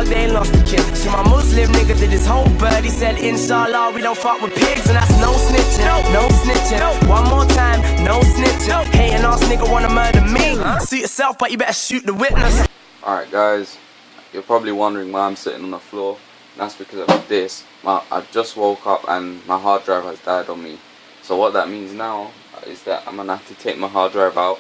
dog, they ain't lost a kid. See my Muslim nigga did his whole bird. He said, Inshallah, we don't fuck with pigs. And that's no snitching, no snitching. One more time, no snitching. Hating ass nigga wanna murder me. Suit yourself, but you better shoot the witness. Alright guys, you're probably wondering why I'm sitting on the floor. That's because of this. I just woke up and my hard drive has died on me. So what that means now is that I'm gonna have to take my hard drive out,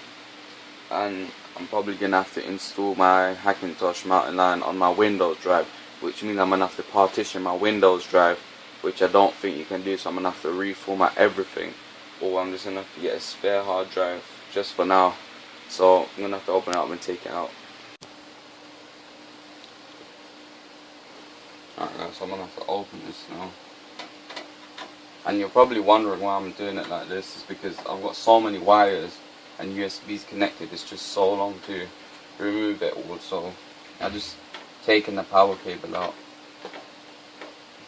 and I'm probably gonna have to install my Hackintosh mountain lion on my Windows drive, which means I'm gonna have to partition my Windows drive, which I don't think you can do. So I'm gonna have to reformat everything, or I'm just gonna have to get a spare hard drive just for now. So I'm gonna have to open it up and take it out. Alright guys, so I'm gonna have to open this now. And you're probably wondering why I'm doing it like this. It's because I've got so many wires and USBs connected. It's just so long to remove it all. So I just taken the power cable out.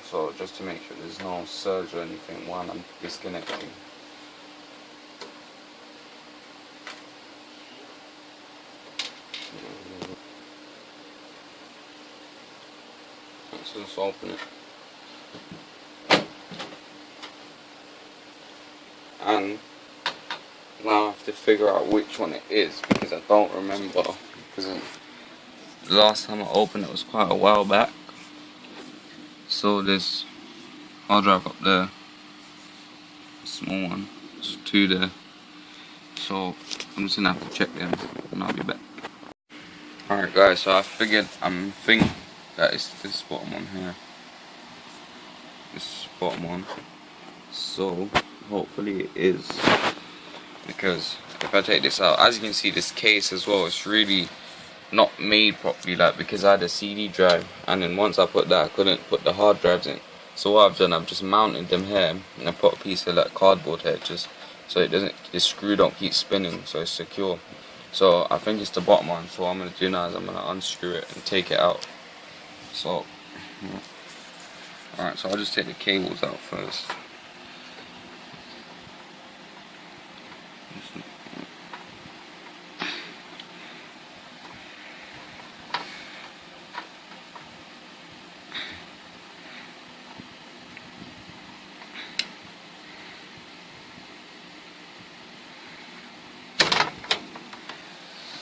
So just to make sure there's no surge or anything while I'm disconnecting. So let's open it. And now I have to figure out which one it is, because I don't remember, because the last time I opened it was quite a while back. So this hard drive up there, small one, there's two there. So I'm just gonna have to check them and I'll be back. Alright guys, so I figured, I'm thinking that it's this bottom one here. This bottom one. So hopefully it is, because if I take this out, as you can see, this case as well, it's really not made properly, like, because I had a CD drive, and then once I put that, I couldn't put the hard drives in. So what I've done, I've just mounted them here, and I put a piece of like cardboard here, just so it doesn't, this screw don't keep spinning, so it's secure. So I think it's the bottom one. So what I'm gonna do now is I'm gonna unscrew it and take it out. So alright, so I'll just take the cables out first.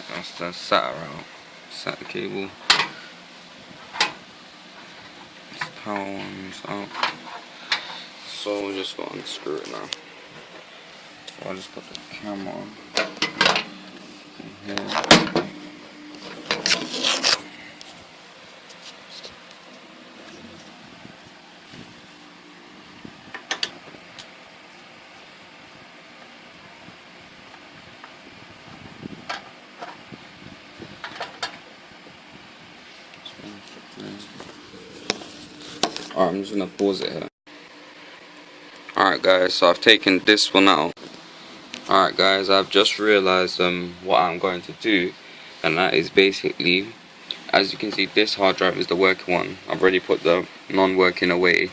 That's the SATA cable. This power one's out. So we just got to unscrew it now. So I'll just put the camera on here. Alright, I'm just gonna pause it here. Alright guys, so I've taken this one out. Alright guys, I've just realized what I'm going to do, and that is basically, as you can see, this hard drive is the working one. I've already put the non-working away.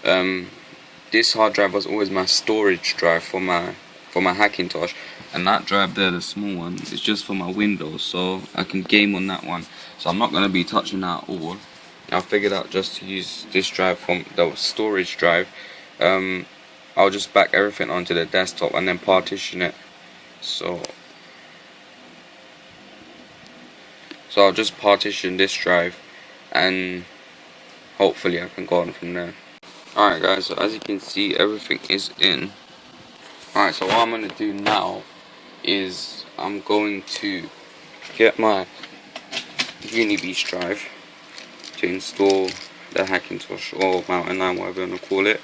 This hard drive was always my storage drive for my Hackintosh, and that drive there, the small one, is just for my Windows, so I can game on that one. So I'm not going to be touching that at all. I figured out just to use this drive from the storage drive. I'll just back everything onto the desktop and then partition it. So I'll just partition this drive and hopefully I can go on from there. Alright guys, so as you can see, everything is in. Alright, so what I'm going to do now is I'm going to get my Unibeast drive to install the Hackintosh or mountain lion, whatever you want to call it,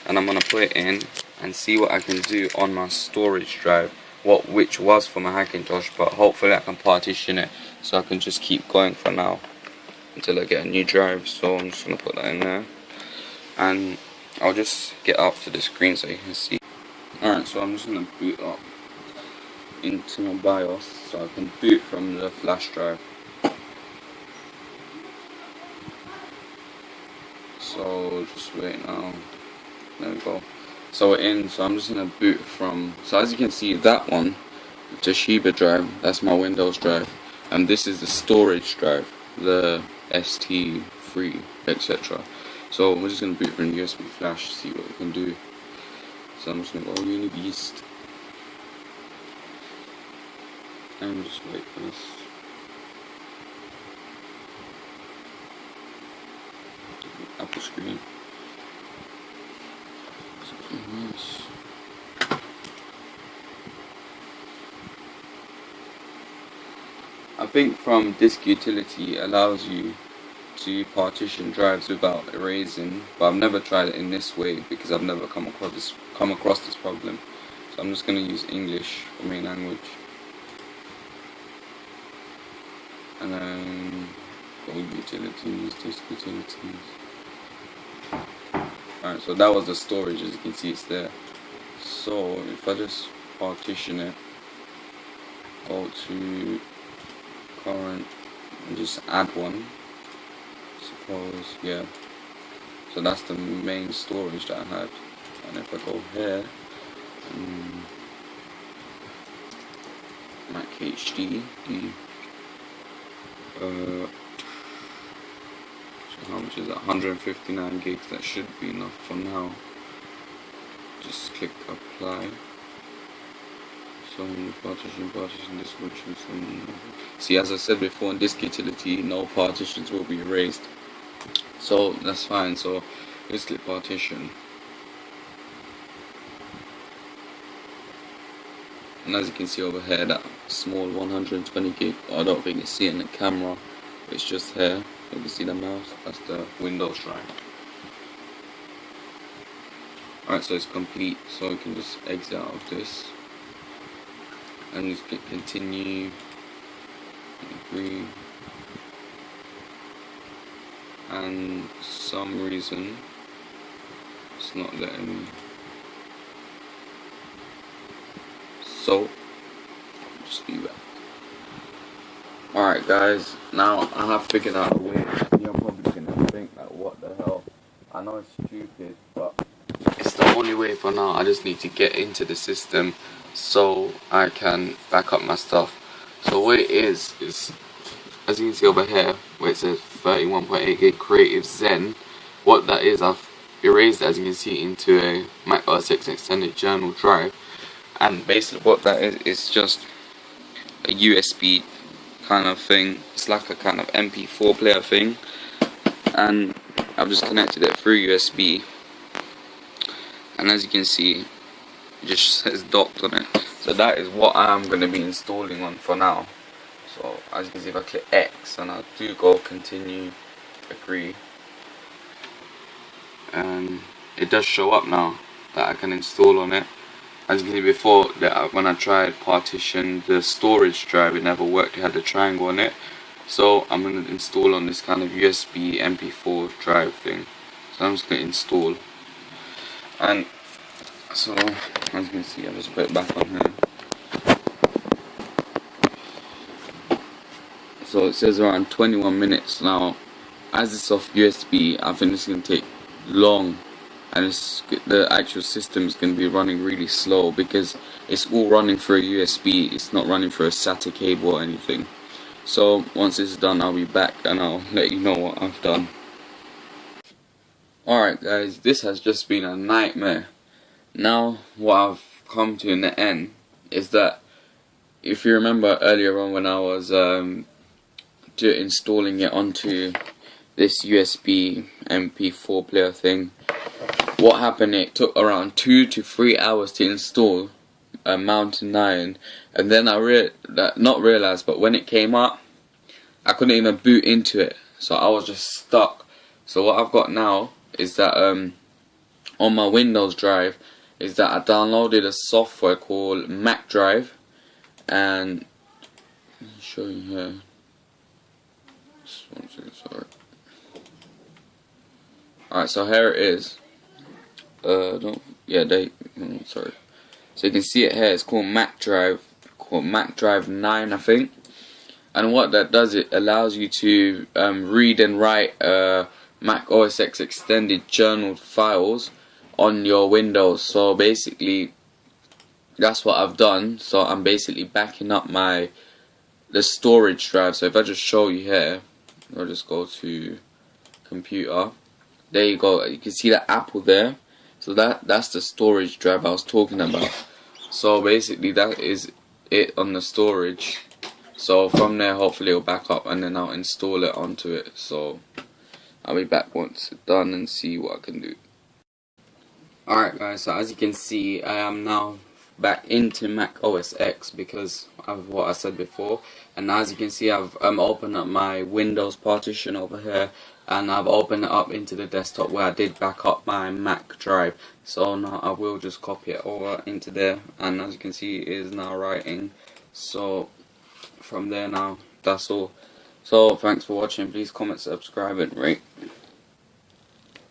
and I'm going to put it in and see what I can do on my storage drive, which was for my Hackintosh, but hopefully I can partition it so I can just keep going for now until I get a new drive. So I'm just going to put that in there, and I'll just get up to the screen so you can see. Alright, so I'm just going to boot up into my BIOS so I can boot from the flash drive. So just wait now. There we go. So we're in. So I'm just gonna boot from. So as you can see, that one, Toshiba drive, that's my Windows drive, and this is the storage drive, the ST3, etc. So we're just going to boot from USB flash, see what we can do. So I'm just going to go Unibeast and just wait for this. Apple screen. Nice. I think from disk utility it allows you to partition drives without erasing, but I've never tried it in this way because I've never come across this problem. So I'm just going to use English for main language, and then go utilities, disk utilities. Alright, so that was the storage. As you can see, it's there. So if I just partition it, go to current and just add one, suppose, yeah. So that's the main storage that I had. And if I go here, Mac HD, so how much is that? 159 gigs. That should be enough for now. Just click apply. So partition description. See, as I said before, in disk utility, no partitions will be erased. So that's fine. So let's click partition. And as you can see over here, that small 120 gig, I don't think you see it in the camera, it's just here. You can see the mouse, that's the Windows drive. Alright, so it's complete, so we can just exit out of this and just click continue, agree, and for some reason it's not letting me. So just be back. Alright guys, now I have figured out a way. You're probably gonna think like, what the hell? I know it's stupid, but it's the only way for now. I just need to get into the system so I can back up my stuff. So what it is as you can see over here where it says 31.8 gig Creative Zen, what that is, I've erased it, as you can see, into a MOH'S extended journal drive. And basically what that is just a USB kind of thing. It's like a kind of MP4 player thing, and I've just connected it through USB, and as you can see it just says docked on it. So that is what I'm going to be installing on for now. So as you can see, if I click X and I do go continue, agree, and it does show up now that I can install on it. As you can see before, that when I tried partition the storage drive, it never worked. It had a triangle on it. So I'm going to install on this kind of USB MP4 drive thing. So I'm just going to install. And so as you can see, I'll just put it back on here. So it says around 21 minutes. Now, as it's off USB, I think it's going to take long. And the actual system is going to be running really slow because it's all running through a USB. It's not running through a SATA cable or anything. So once it's done, I'll be back and I'll let you know what I've done. Alright guys, this has just been a nightmare. Now what I've come to in the end is that, if you remember earlier on when I was installing it onto this USB MP4 player thing, what happened, it took around 2 to 3 hours to install Mountain Lion, and then I not realized, but when it came up I couldn't even boot into it, so I was just stuck. So what I've got now is that on my Windows drive is that I downloaded a software called Mac Drive, and let me show you here. Just one second, sorry. Alright, so here it is. Sorry. So you can see it here, it's called Mac Drive 9, I think. And what that does, it allows you to read and write Mac OS X extended journal files on your Windows. So basically that's what I've done. So I'm basically backing up the storage drive. So if I just show you here, I'll just go to computer. There you go. You can see the Apple there. So that's the storage drive I was talking about. So basically that is it on the storage. So from there hopefully it'll back up and then I'll install it onto it. So I'll be back once it's done and see what I can do. Alright guys, so as you can see I am now back into Mac OS X because of what I said before, and as you can see I've opened up my Windows partition over here and I've opened it up into the desktop where I did back up my Mac drive. So now I will just copy it over into there, and as you can see it is now writing. So from there now, that's all. So thanks for watching. Please comment, subscribe and rate.